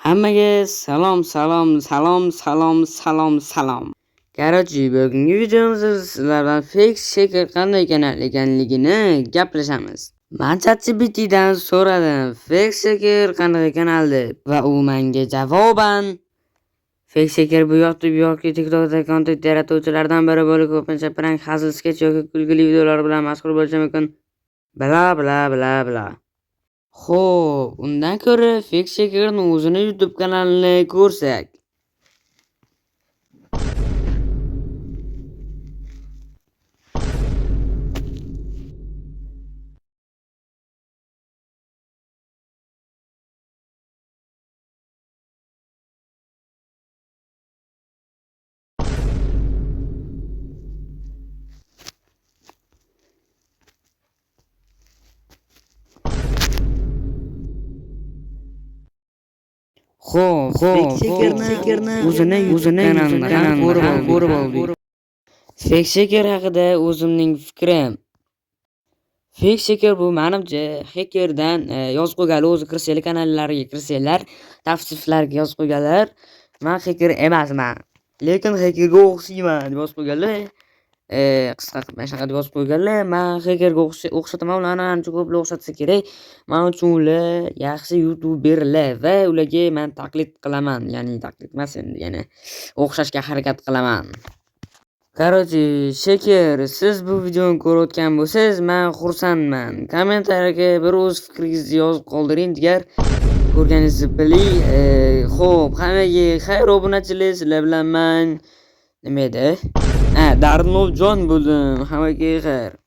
Hammaga salom. Короче, bugungi videomizda sizlar bilan fake shaker qanday ekanligini gaplashamiz. Men ChatGPTdan so'radim, fake shaker qanday kanal deb va u menga javoban fake shaker bu yoki TikTokda kontent yaratuvchilardan biri bo'lib, ko'pincha prank, hazil, sketch yoki kulgili videolar bilan mashhur bo'lishi mumkin. Bla. Xo'p, undan ko'ra fake shakerning o'zini YouTube kanalini ko'rsak. Xo'p, shakerni o'zini kanalini ko'rib oldik. Fake shaker haqida o'zimning fikrim. Fake shaker bu menimcha hakerdan yozib qo'yganlar, o'zi kirsanglar kanallariga kirsanglar, tavsiflarga yozib qo'yganlar. Men haker emasman, lekin hakerga o'xshayman deb yozib qo'yganlar. Qisqa qilib mana shunaqa deb yozib qo'yganlar. Men hakerga o'xshataman, ularni ancha ko'p o'xshatsa kerak. Men uchun ular yaxshi youtuberlar va ularga men taqlid qilaman. Ya'ni taqlid emas endi, ya'ni o'xshashga harakat qilaman. Короче, shaker, siz bu videoni ko'rayotgan bo'lsangiz, men xursandman. Kommentariyaga bir o'z fikringizni yozib qoldiring degar ko'rganingizni biling. Xo'p, hammaga xayr, obunachilar, sizlar bilan men nima edi? Darnovjon bo'ldim. Hammaga xayr.